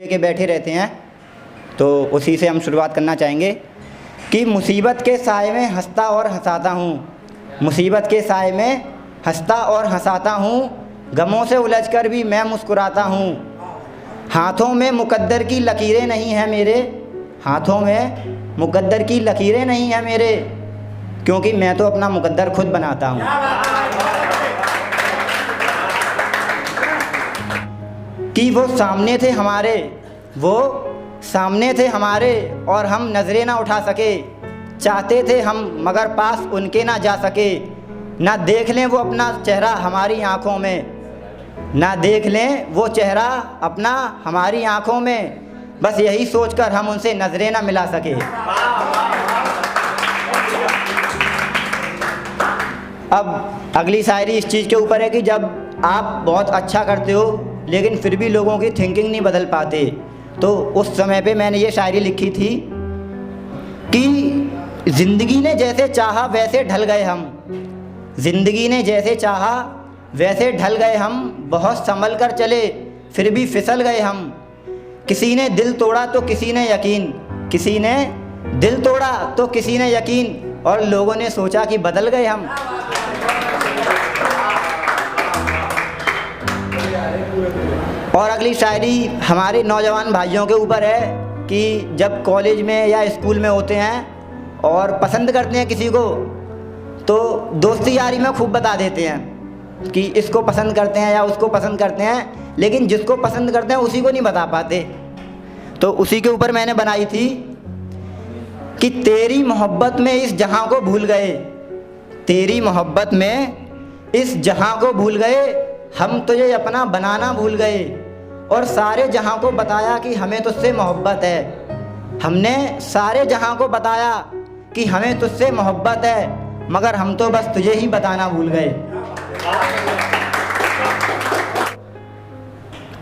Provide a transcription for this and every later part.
के बैठे रहते हैं, तो उसी से हम शुरुआत करना चाहेंगे कि मुसीबत के साए में हंसता और हंसाता हूँ, मुसीबत के साए में हंसता और हंसाता हूँ, गमों से उलझकर भी मैं मुस्कुराता हूँ। हाथों में मुकद्दर की लकीरें नहीं हैं मेरे, हाथों में मुकद्दर की लकीरें नहीं हैं मेरे, क्योंकि मैं तो अपना मुकद्दर खुद बनाता हूँ। कि वो सामने थे हमारे, वो सामने थे हमारे और हम नज़रें ना उठा सके, चाहते थे हम मगर पास उनके ना जा सके। ना देख लें वो अपना चेहरा हमारी आँखों में, ना देख लें वो चेहरा अपना हमारी आँखों में, बस यही सोचकर हम उनसे नज़रें ना मिला सके। अब अगली शायरी इस चीज़ के ऊपर है कि जब आप बहुत अच्छा करते हो लेकिन फिर भी लोगों की थिंकिंग नहीं बदल पाते, तो उस समय पे मैंने ये शायरी लिखी थी कि ज़िंदगी ने जैसे चाहा वैसे ढल गए हम, ज़िंदगी ने जैसे चाहा वैसे ढल गए हम, बहुत संभल कर चले फिर भी फिसल गए हम। किसी ने दिल तोड़ा तो किसी ने यकीन, किसी ने दिल तोड़ा तो किसी ने यकीन, और लोगों ने सोचा कि बदल गए हम। और अगली शायरी हमारे नौजवान भाइयों के ऊपर है कि जब कॉलेज में या स्कूल में होते हैं और पसंद करते हैं किसी को, तो दोस्ती यारी में खूब बता देते हैं कि इसको पसंद करते हैं या उसको पसंद करते हैं, लेकिन जिसको पसंद करते हैं उसी को नहीं बता पाते। तो उसी के ऊपर मैंने बनाई थी कि तेरी मोहब्बत में इस जहां को भूल गए, तेरी मोहब्बत में इस जहां को भूल गए, हम तुझे अपना बनाना भूल गए, और सारे जहां को बताया कि हमें तुझसे मोहब्बत है। हमने सारे जहां को बताया कि हमें तुझसे मोहब्बत है, मगर हम तो बस तुझे ही बताना भूल गए।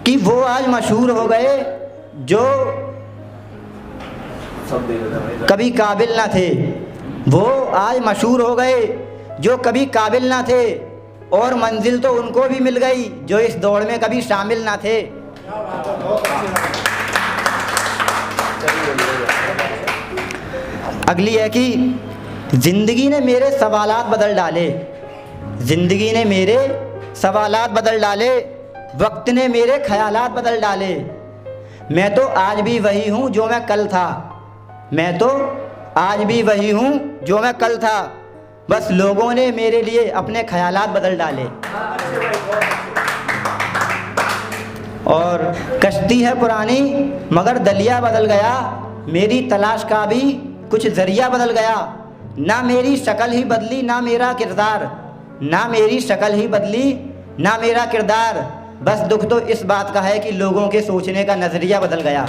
कि वो आज मशहूर हो गए जो कभी काबिल ना थे, वो आज मशहूर हो गए जो कभी काबिल ना थे, और मंजिल तो उनको भी मिल गई जो इस दौड़ में कभी शामिल ना थे। अगली है कि ज़िंदगी ने मेरे सवालात बदल डाले, ज़िंदगी ने मेरे सवालात बदल डाले, वक्त ने मेरे ख्यालात बदल डाले। मैं तो आज भी वही हूँ जो मैं कल था, मैं तो आज भी वही हूँ जो मैं कल था, बस लोगों ने मेरे लिए अपने ख्यालात बदल डाले। और कश्ती है पुरानी मगर दलिया बदल गया, मेरी तलाश का भी कुछ ज़रिया बदल गया। ना मेरी शक्ल ही बदली ना मेरा किरदार, ना मेरी शक्ल ही बदली ना मेरा किरदार, बस दुख तो इस बात का है कि लोगों के सोचने का नज़रिया बदल गया।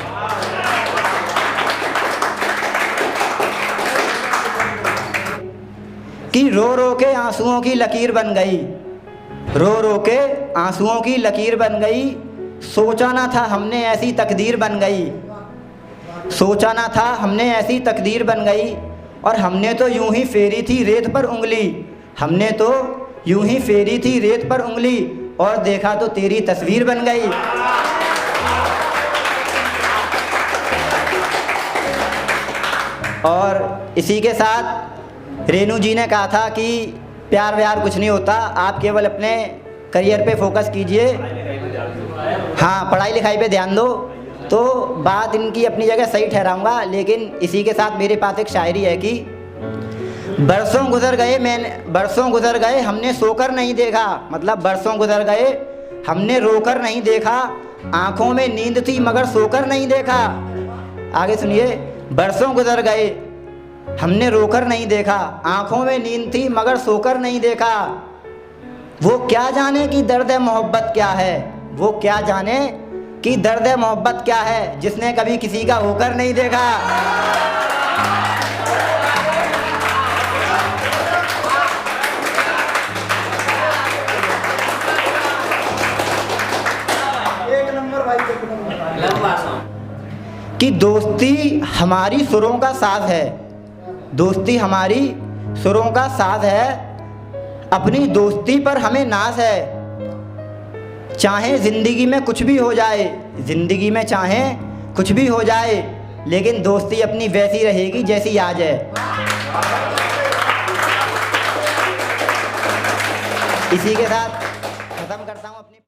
कि रो रो के आंसुओं की लकीर बन गई, रो रो के आंसुओं की लकीर बन गई, सोचा ना था हमने ऐसी तकदीर बन गई, सोचा ना था हमने ऐसी तकदीर बन गई, और हमने तो यूं ही फेरी थी रेत पर उंगली, हमने तो यूं ही फेरी थी रेत पर उंगली, और देखा तो तेरी तस्वीर बन गई। और इसी के साथ रेनू जी ने कहा था कि प्यार व्यार कुछ नहीं होता, आप केवल अपने करियर पे फोकस कीजिए, हाँ पढ़ाई लिखाई पे ध्यान दो। तो बात इनकी अपनी जगह सही ठहराऊंगा, लेकिन इसी के साथ मेरे पास एक शायरी है कि बरसों गुजर गए हमने सोकर नहीं देखा, मतलब बरसों गुजर गए हमने रोकर नहीं देखा, आंखों में नींद थी मगर सोकर नहीं देखा। आगे सुनिए, बरसों गुजर गए हमने रोकर नहीं देखा, आंखों में नींद थी मगर सोकर नहीं देखा। वो क्या जाने कि दर्द मोहब्बत क्या है, वो क्या जाने कि दर्द मोहब्बत क्या है, जिसने कभी किसी का होकर नहीं देखा। एक नंबर भाई, एक नंबर। कि दोस्ती हमारी सुरों का साज है, दोस्ती हमारी सुरों का साज है, अपनी दोस्ती पर हमें नाज है। चाहे ज़िंदगी में कुछ भी हो जाए, ज़िंदगी में चाहे कुछ भी हो जाए, लेकिन दोस्ती अपनी वैसी रहेगी जैसी आज है। इसी के साथ